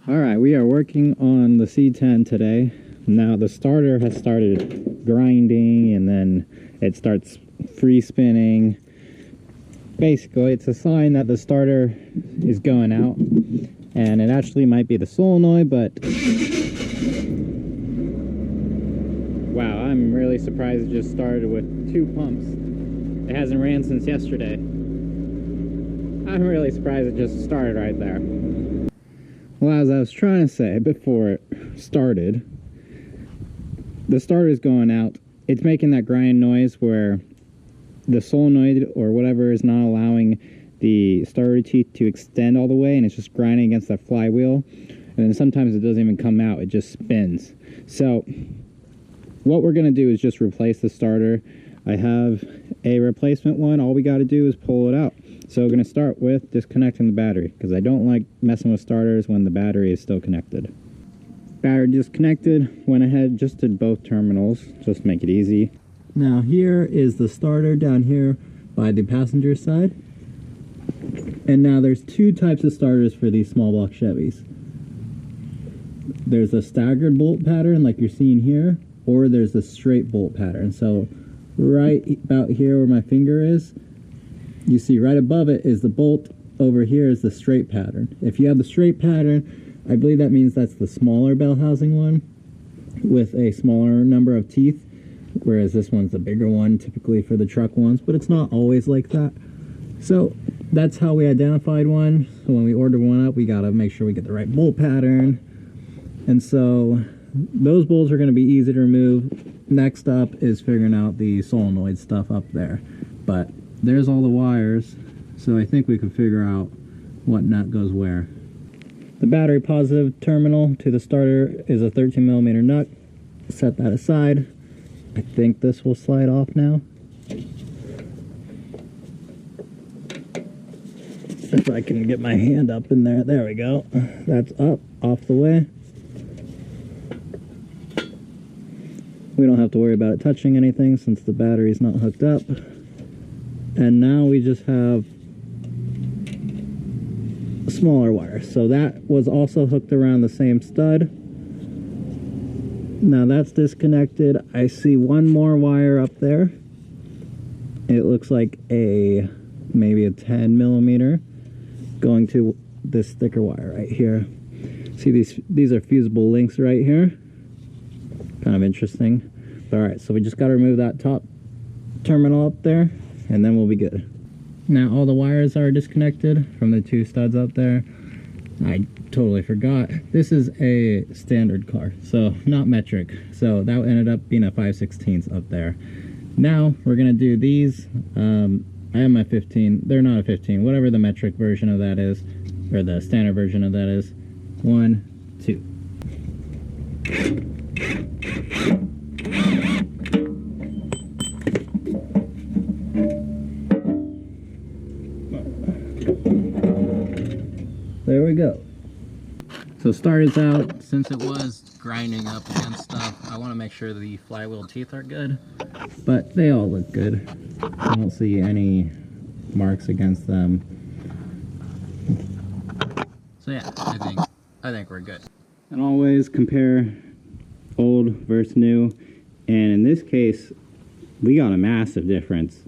Alright, we are working on the C10 today. Now the starter has started grinding and then it starts free spinning. Basically, it's a sign that the starter is going out, and it actually might be the solenoid, but wow, I'm really surprised it just started with 2 pumps. It hasn't ran since yesterday. I'm really surprised it just started right there. Well, as I was trying to say before it started, the starter is going out. It's making that grind noise where the solenoid or whatever is not allowing the starter teeth to extend all the way, and it's just grinding against that flywheel. And then sometimes it doesn't even come out, it just spins. So what we're going to do is just replace the starter. I have a replacement one. All we got to do is pull it out. So we're going to start with disconnecting the battery, because I don't like messing with starters when the battery is still connected. Battery disconnected, went ahead, just did both terminals, just to make it easy. Now here is the starter down here by the passenger side. And now there's 2 types of starters for these small block Chevys. There's a staggered bolt pattern like you're seeing here, or there's a straight bolt pattern. So right about here where my finger is, you see right above it is the bolt, over here is the straight pattern. If you have the straight pattern, I believe that means that's the smaller bell housing one with a smaller number of teeth, whereas this one's the bigger one typically for the truck ones, but it's not always like that. So that's how we identified one. So when we order one up, we got to make sure we get the right bolt pattern. And so those bolts are going to be easy to remove. Next up is figuring out the solenoid stuff up there. But there's all the wires, so I think we can figure out what nut goes where. The battery positive terminal to the starter is a 13mm nut. Set that aside. I think this will slide off now. If I can get my hand up in there. There we go. That's up, off the way. We don't have to worry about it touching anything since the battery's not hooked up. And now we just have a smaller wire. So that was also hooked around the same stud. Now that's disconnected. I see one more wire up there. It looks like maybe a 10mm going to this thicker wire right here. See these are fusible links right here. Kind of interesting. All right, so we just got to remove that top terminal up there, and then we'll be good. Now all the wires are disconnected from the 2 studs up there. I totally forgot. This is a standard car, so not metric. So that ended up being a 5/16 up there. Now we're gonna do these. I have my 15. They're not a 15. Whatever the metric version of that is, or the standard version of that is. 1, 2. There we go. So starters out. Since it was grinding up against stuff, I want to make sure the flywheel teeth are good, but they all look good. I don't see any marks against them. So yeah, I think we're good. And always compare old versus new, and in this case we got a massive difference.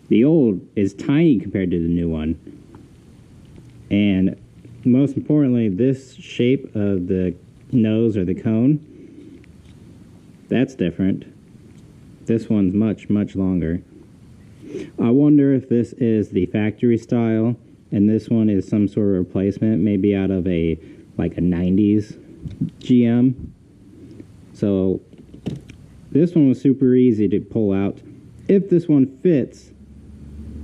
The old is tiny compared to the new one. And most importantly, this shape of the nose or the cone, that's different. This one's much, much longer. I wonder if this is the factory style and this one is some sort of replacement, maybe out of like a 90s GM. So this one was super easy to pull out. If this one fits,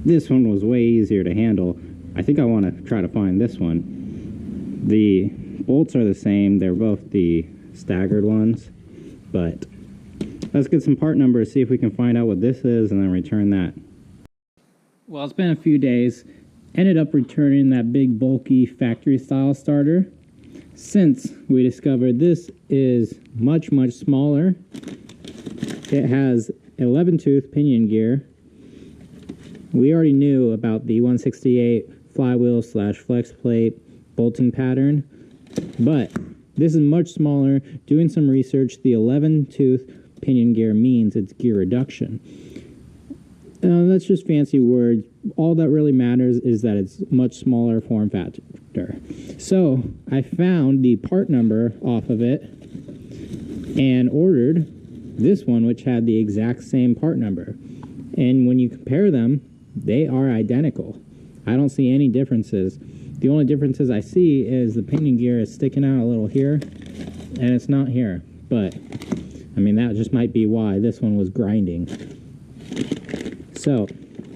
this one was way easier to handle. I think I want to try to find this one. The bolts are the same. They're both the staggered ones. But let's get some part numbers, see if we can find out what this is, and then return that. Well, it's been a few days. Ended up returning that big, bulky factory-style starter. Since we discovered this is much, much smaller. It has 11-tooth pinion gear. We already knew about the 168 flywheel / flex plate bolting pattern, but this is much smaller. Doing some research, the 11-tooth pinion gear means it's gear reduction. That's just fancy words. All that really matters is that it's much smaller form factor. So I found the part number off of it and ordered this one, which had the exact same part number. And when you compare them, they are identical. I don't see any differences. The only differences I see is the pinion gear is sticking out a little here, and it's not here. But, I mean, that just might be why this one was grinding. So,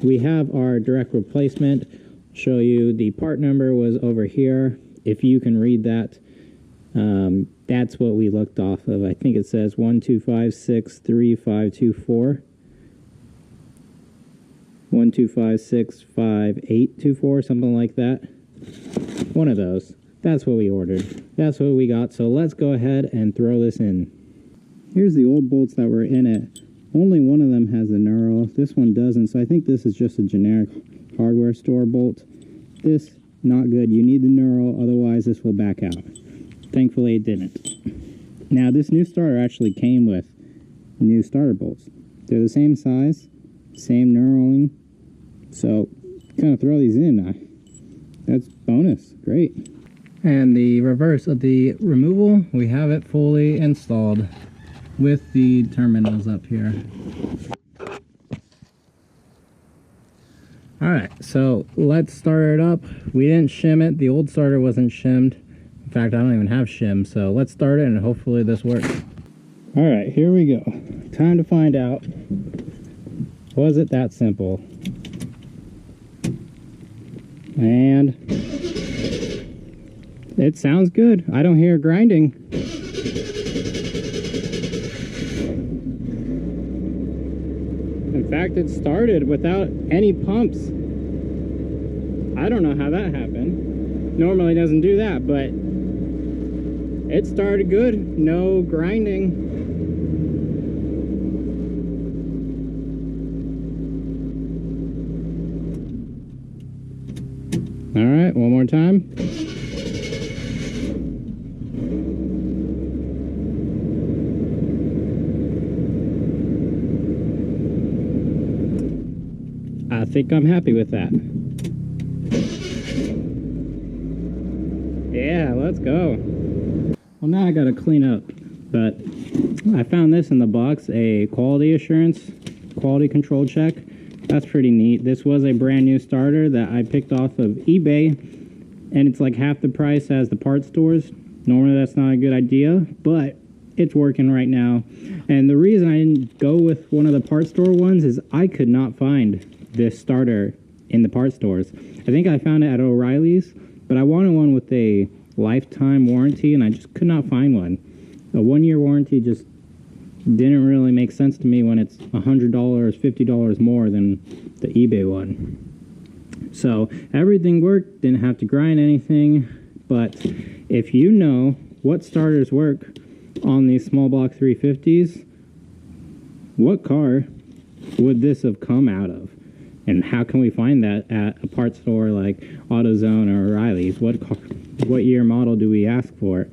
we have our direct replacement. Show you the part number was over here. If you can read that, that's what we looked off of. I think it says 125635524. 125655824, something like that. One of those. That's what we ordered. That's what we got. So let's go ahead and throw this in. Here's the old bolts that were in it. Only one of them has the knurl. This one doesn't. So I think this is just a generic hardware store bolt. This, not good. You need the knurl, otherwise this will back out. Thankfully it didn't. Now this new starter actually came with new starter bolts. They're the same size, same knurling. So kind of throw these in. That's bonus. Great. And the reverse of the removal, we have it fully installed with the terminals up here. Alright, so let's start it up. We didn't shim it. The old starter wasn't shimmed. In fact, I don't even have shim, so let's start it and hopefully this works. Alright, here we go. Time to find out. Was it that simple? And it sounds good. I don't hear grinding. In fact, it started without any pumps. I don't know how that happened. Normally it doesn't do that, but it started good. No grinding. All right, one more time. I think I'm happy with that. Yeah, let's go. Well, now I gotta clean up, but I found this in the box, a quality assurance, quality control check. That's pretty neat. This was a brand new starter that I picked off of eBay, and it's like half the price as the parts stores. Normally that's not a good idea, but it's working right now. And the reason I didn't go with one of the parts store ones is I could not find this starter in the parts stores. I think I found it at O'Reilly's, but I wanted one with a lifetime warranty, and I just could not find one. A 1-year warranty just didn't really make sense to me when it's $100, $50 more than the eBay one. So everything worked, didn't have to grind anything. But if you know what starters work on these small block 350s, what car would this have come out of? And how can we find that at a parts store like AutoZone or O'Reilly's? What year model do we ask for?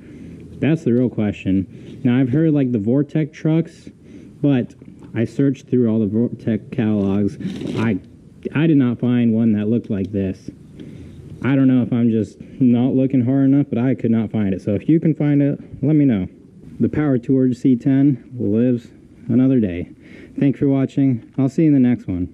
That's the real question. Now, I've heard like the Vortec trucks, but I searched through all the Vortec catalogs. I did not find one that looked like this. I don't know if I'm just not looking hard enough, but I could not find it. So if you can find it, let me know. The Power Tour C10 lives another day. Thanks for watching. I'll see you in the next one.